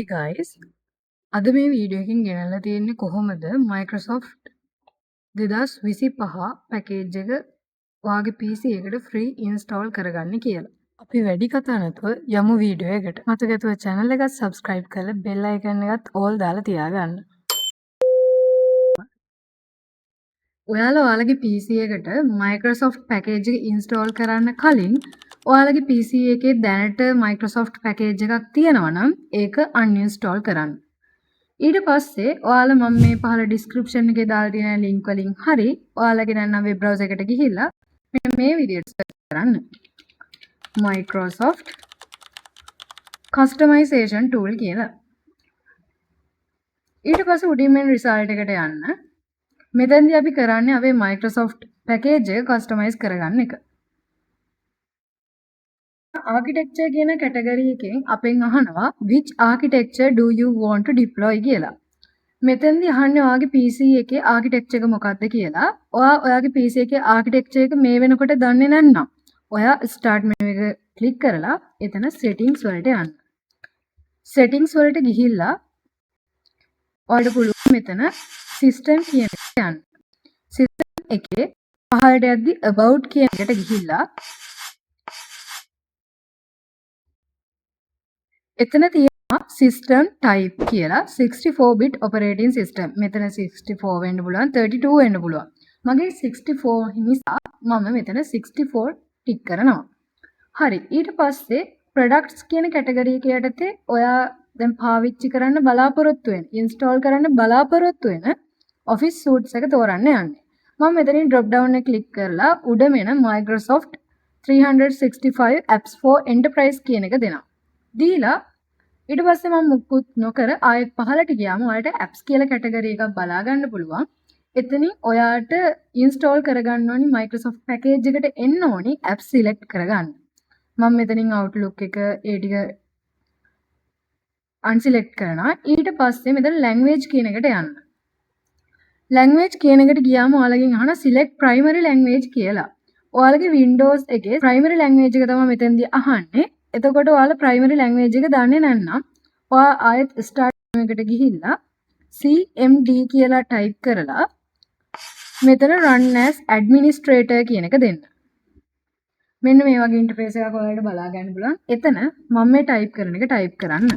Hey guys, අද මේ video එකකින් ගෙනල්ලා තියෙන්නේ කොහොමද Microsoft 2025 පැකේජ් එක ඔයාගේ PC එකට ෆ්‍රී ඉන්ස්ටෝල් කරගන්න කියලා. අපි වැඩි කතා නැතුව යමු වීඩියෝ එකට. මතකතුව channel එකත් subscribe කරලා bell icon එකත් all දාලා තියාගන්න. ඔයාලා ඔයාලගේ PC එකට Microsoft පැකේජ් එක ඉන්ස්ටෝල් කරන්න කලින් ඔයාලගේ PC එකේ දැනට Microsoft පැකේජ් එකක් තියෙනවා නම් ඒක uninstall කරන්න. ඊට පස්සේ ඔයාලා මම මේ පහළ ඩිස්ක්‍රිප්ෂන් එකේ දාලා තියෙන link වලින් හරි ඔයාලගේ නැත්නම් වෙබ් browser එකට ගිහිල්ලා මෙන්න මේ විදිහට search කරන්න Microsoft customization tool කියලා. ඊට පස්සේ උඩින් මෙන්න result එකට යන්න. මෙතෙන්දී අපි කරන්නේ අපේ Microsoft package එක customize කරගන්න එක. architecture කියන category එකෙන් අපෙන් අහනවා which architecture do you want to deploy කියලා. මෙතෙන්දී අහන්නේ ඔයාගේ PC එකේ ආකිටෙක්චර් එක මොකක්ද කියලා. ඔයාගේ PC එකේ ආකිටෙක්චර් එක මේ වෙනකොට දන්නේ නැත්නම් ඔයා start menu එක click කරලා එතන settings වලට යන්න. settings වලට ගිහිල්ලා ඔයාලට පුළුවන් මෙතන system කියන එකට යන්න. system එකේ පහළට යද්දි about කියන එකට ගිහිල්ලා එතන තියෙනවා system type කියලා 64 bit operating system. මෙතන 64 වෙන්න පුළුවන් 32 වෙන්න පුළුවන්. මගේ 64 නිසා මම මෙතන 64 ටික් කරනවා. හරි. ඊට පස්සේ products කියන category එක යටතේ ඔයා දැන් පාවිච්චි කරන්න බලාපොරොත්තු වෙන install කරන්න බලාපොරොත්තු වෙන office suites එක තෝරන්න යන්නේ. මම මෙතනින් drop down එක click කරලා උඩ මෙන Microsoft 365 apps for enterprise කියන එක දෙනවා. දීලා ඊට පස්සේ මම මුකුත් නොකර ආයෙත් පහළට ගියාම ඔයාලට apps කියලා category එකක් බලා ගන්න පුළුවන්. එතනින් ඔයාට install කරගන්න ඕනි Microsoft package එකට එන්න ඕනි apps select කරගන්න. මම මෙතනින් Outlook එක ඒ ටික unselect කරනවා. ඊට පස්සේ මෙතන language කියන එකට යන්න. language කියන එකට ගියාම ඔයාලගෙන් අහන select primary language කියලා. ඔයාලගේ Windows එකේ primary language එක තමයි මෙතෙන්දී අහන්නේ. එතකොට ඔයාලා primary language එක දන්නේ නැත්නම් ඔයා ආයෙත් start menu එකට ගිහිල්ලා cmd කියලා type කරලා මෙතන run as administrator කියන එක දෙන්න. මෙන්න මේ වගේ interface එකක් ඔයාලට බලා ගන්න පුළුවන්. එතන මම මේ type කරන එක type කරන්න.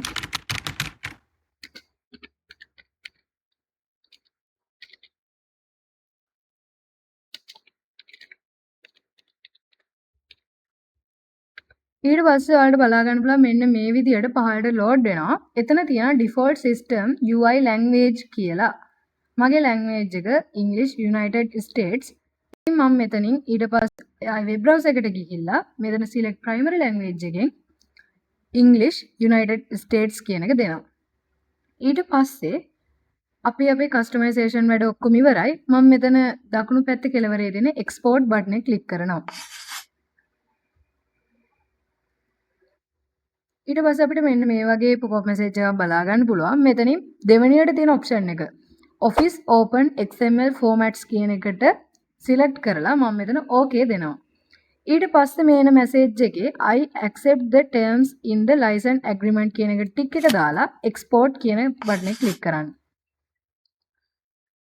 ඊට පස්සේ ඔයාලට බලා ගන්න පුළුවන් මෙන්න මේ විදියට පහළට load වෙනවා. එතන තියෙන default system UI language කියලා. මගේ language එක English United States. ඉතින් මම මෙතනින් ඊට පස්සේ web browser එකට ගිහිල්ලා මෙතන select primary language එකෙන් English United States කියන එක දෙනවා. ඊට පස්සේ අපි අපේ customization වැඩ ඔක්කොම ඉවරයි. මම මෙතන දකුණු පැත්තේ කෙළවරේ දෙන export button එක click කරනවා. ඊට පස්සේ අපිට මෙන්න මේ වගේ pop-up message එකක් බලා ගන්න පුළුවන්. මෙතනින් දෙවෙනියට තියෙන option එක Office Open XML formats කියන එකට select කරලා මම මෙතන okay දෙනවා. ඊට පස්සේ මේන message එකේ I accept the terms in the license agreement කියන එකට tick එක දාලා export කියන button එක click කරන්න.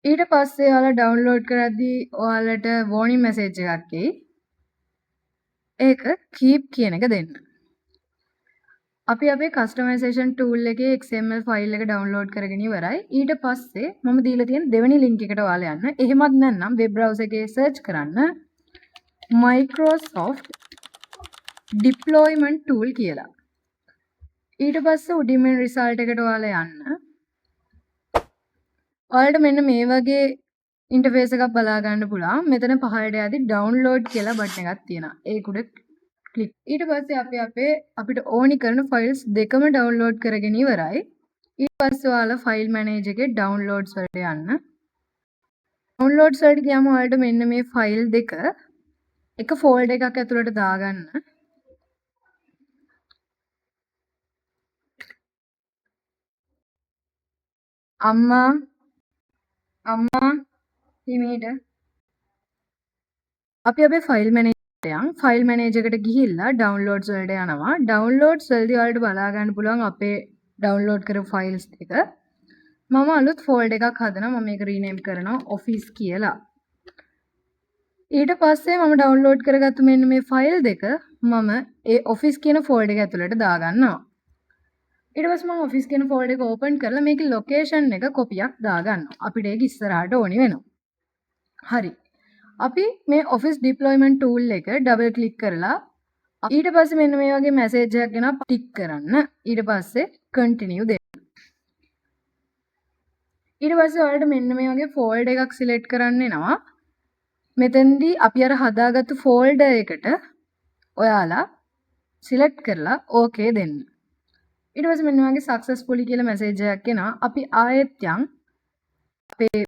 ඊට පස්සේ ඔයාලා download කරද්දී ඔයාලට warning message එකක් එයි. ඒක keep කියන එක දෙන්න. අපි අපේ customization tool එකේ XML file එක download කරගෙන ඉවරයි. ඊට පස්සේ මම දීලා තියෙන දෙවෙනි link එකට ඔයාලා යන්න. එහෙමත් නැත්නම් web browser එකේ search කරන්න Microsoft deployment tool කියලා. ඊට පස්සේ උඩින් මෙන්න result එකට ඔයාලා යන්න. ඔයාලට මෙන්න මේ වගේ interface එකක් බලා ගන්න පුළුවන්. මෙතන පහළට යද්දි download කියලා button එකක් තියෙනවා. ඒක උඩ click. ඊට පස්සේ අපිට ඕනි කරන files දෙකම download කරගෙන ඉවරයි. ඊට පස්සේ ඔයාලා file manager එකේ downloads වලට යන්න. downloads වලට ගියාම ඔයාලට මෙන්න මේ file දෙක එක folder එකක් ඇතුළට දාගන්න. අම්මා හිමීට අපි අපේ file manager ෆයිල් මැනේජර් එකට ගිහිල්ලා ඩවුන්ලෝඩ්ස් වලට යනවා. ඩවුන්ලෝඩ්ස් වලදී ඔයාලට බලා ගන්න පුළුවන් අපේ ඩවුන්ලෝඩ් කරපු ෆයිල්ස් ටික මම අලුත් ෆෝල්ඩර් එකක් හදනවා. මම මේක රීනේම් කරනවා office කියලා. ඊට පස්සේ මම ඩවුන්ලෝඩ් කරගත්තු මෙන්න මේ ෆයිල් දෙක මම ඒ office කියන ෆෝල්ඩර් එක ඇතුළට දාගන්නවා. ඊට පස්සේ මම office කියන ෆෝල්ඩර් එක ඕපන් කරලා මේකේ ලොකේෂන් එක කොපියක් දාගන්නවා. අපිට ඒක ඉස්සරහට ඕනි වෙනවා. හරි. අපි මේ office deployment tool එක ඩබල් ක්ලික් කරලා ඊට පස්සේ මෙන්න මේ වගේ මැසේජ් එකක් එනවා ටික් කරන්න. ඊට පස්සේ continue දෙන්න. ඊට පස්සේ ඔයාලට මෙන්න මේ වගේ ෆෝල්ඩර් එකක් සිලෙක්ට් කරන්න එනවා. මෙතෙන්දී අපි අර හදාගත්තු ෆෝල්ඩර් එකට ඔයාලා සිලෙක්ට් කරලා ඕකේ දෙන්න. ඊට පස්සේ මෙන්න වගේ successfully කියලා මැසේජ් එකක් එනවා. අපි ආයෙත් යන් අපේ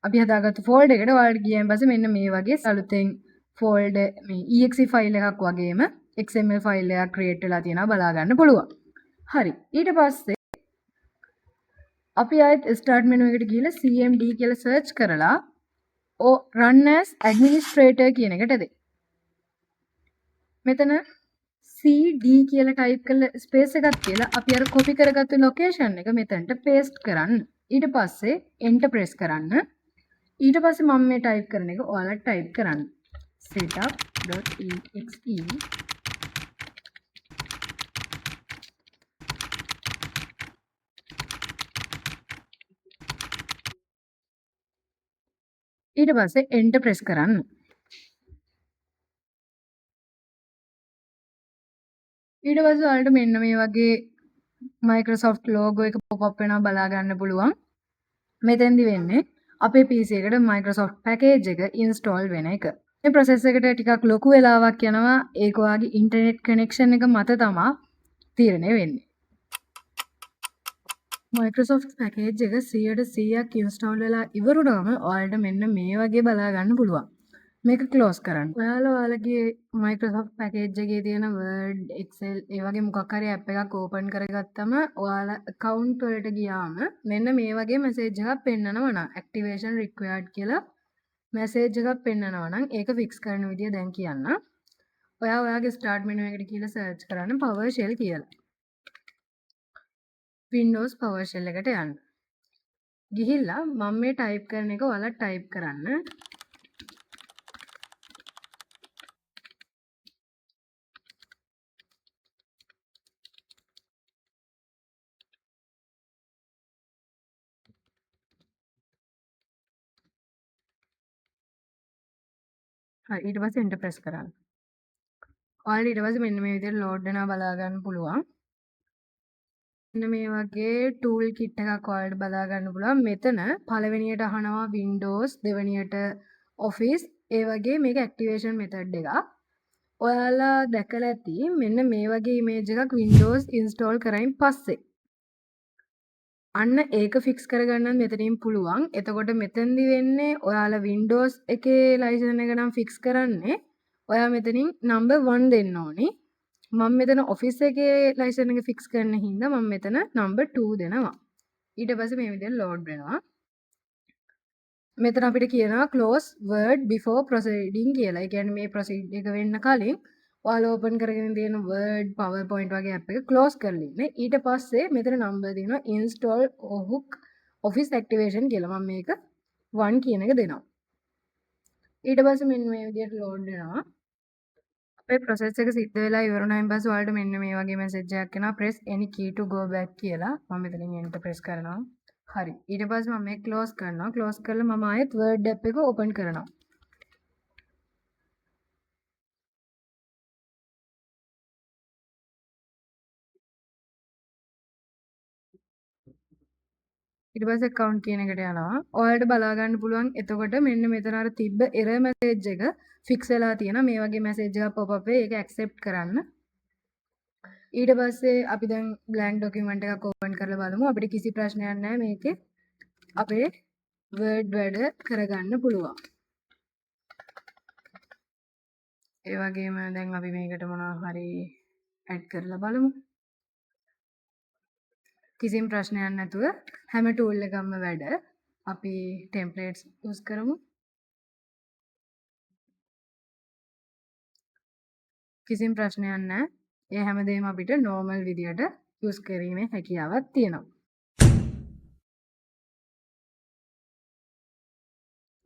අපි හදාගත්තු ෆෝල්ඩර් එකට ඔයාලට ගියන් පස්සේ මෙන්න මේ වගේ අලුතෙන් ෆෝල්ඩර් මේ exe ෆයිල් එකක් වගේම XML ෆයිල් එකක් ක්‍රියේට් වෙලා තියෙනවා බලා ගන්න පුළුවන්. හරි. ඊට පස්සේ අපි ආයෙත් start menu එකට ගිහලා cmd කියලා search කරලා run as administrator කියන එකට දෙන්න. මෙතන cd කියලා ටයිප් කරලා ස්පේස් එකක් තියලා අපි අර කොපි කරගත්තු ලොකේෂන් එක මෙතනට paste කරන්න. ඊට පස්සේ enter press කරන්න. ඊට පස්සේ මම මේ ටයිප් කරන එක ඔයාලා ටයිප් කරන්න. setup.exe ඊට පස්සේ enter press කරන්න. ඊට පස්සේ ඔයාලට මෙන්න මේ වගේ Microsoft logo එක pop up වෙනවා බලා ගන්න පුළුවන්. මෙතෙන්දි වෙන්නේ අපේ PC එකට Microsoft package එක install වෙන එක. මේ process එකට ටිකක් ලොකු වෙලාවක් යනවා. ඒක ඔයාගේ internet connection එක මත තමයි තීරණය වෙන්නේ. Microsoft package එක 100%ක් install වෙලා ඉවරුනම ඔයාලට මෙන්න මේ වගේ බලා ගන්න පුළුවන්. මේක close කරන්න. ඔයාලා ඔයාලගේ Microsoft package එකේ තියෙන Word, Excel ඒ වගේ මොකක් හරි app එකක් open කරගත්තම ඔයාලා account වලට ගියාම මෙන්න මේ වගේ message එකක් පෙන්නනවා නම් activation required කියලා message එකක් පෙන්නනවා නම් ඒක fix කරන විදිය දැන් කියන්න. ඔයාගේ start menu එකට කියලා search කරන්න PowerShell කියලා. Windows PowerShell එකට යන්න. ගිහිල්ලා මම මේ type කරන එක ඔයාලා type කරන්න. හරි ඊට පස්සේ enter press කරන්න. ඔයාලට ඊට පස්සේ මෙන්න මේ විදිහට load වෙනවා බලා ගන්න පුළුවන්. මෙන්න මේ වගේ tool kit එකක් ඔයාලට බලා ගන්න පුළුවන්. මෙතන පළවෙනියට අහනවා Windows, දෙවෙනියට Office, ඒ වගේ මේක activation method එකක්. ඔයාලා දැකලා ඇති මෙන්න මේ වගේ image එකක් Windows install කරයින් පස්සේ. අන්න ඒක fix කරගන්න මෙතනින් පුළුවන්. එතකොට මෙතෙන්දි වෙන්නේ ඔයාලා Windows එකේ license එක නම් fix කරන්නේ ඔයා මෙතනින් number 1 දෙන්න ඕනේ. මම මෙතන Office එකේ license එක fix කරන හින්දා මම මෙතන number 2 දෙනවා. ඊට පස්සේ මේ විදිහට load වෙනවා. මෙතන අපිට කියනවා close word before proceeding කියලා. ඒ කියන්නේ මේ proceed එක වෙන්න කලින් ඔයාලා open කරගෙන තියෙන Word, PowerPoint වගේ app එක close කරලා ඉන්න. ඊට පස්සේ මෙතන number දෙනවා install hook office activation කියලා. මම මේක 1 කියන එක දෙනවා. ඊට පස්සේ මෙන්න මේ විදිහට load වෙනවා. අපේ process එක සිද්ධ වෙලා ඉවරුණායින් පස්සේ ඔයාලට මෙන්න මේ වගේ message එකක් එනවා press any key to go back කියලා. මම මෙතනින් enter press කරනවා. හරි. ඊට පස්සේ මම මේක close කරනවා. close කරලා මම ආයෙත් Word app එක open කරනවා. ඊට පස්සේ account කියන එකට යනවා. ඔයාලට බලා ගන්න පුළුවන්. එතකොට මෙන්න මෙතන අර තිබ්බ error message එක fix වෙලා තියෙනවා. මේ වගේ message එකක් pop up වෙයි. ඒක accept කරන්න. ඊට පස්සේ අපි දැන් blank document එකක් open කරලා බලමු. අපිට කිසි ප්‍රශ්නයක් නැහැ මේකේ. අපේ Word වැඩ කරගන්න පුළුවන්. ඒ වගේම දැන් අපි මේකට මොනවා හරි add කරලා බලමු. කිසිම ප්‍රශ්නයක් නැතුව හැම tool එකක්ම වැඩ අපි templates use කරමු. කිසිම ප්‍රශ්නයක් නැහැ. ඒ හැමදේම අපිට normal විදියට යූස් කිරීමේ හැකියාවක් තියෙනවා.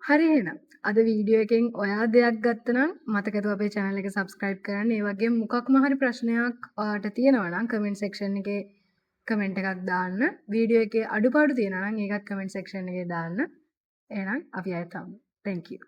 හරි එහෙනම් අද වීඩියෝ එකෙන් ඔයා දෙයක් ගත්තා නම් මතකද අපේ channel එක subscribe කරන්න. ඒ වගේම මොකක්ම හරි ප්‍රශ්නයක් ඔයාට තියෙනවා නම් comment section එකේ comment එකක් දාන්න. වීඩියෝ එකේ අඩුපාඩු තියෙනවා නම් ඒකත් comment section එකේ දාන්න. එහෙනම් අපි ආයෙත් හමු. Thank you.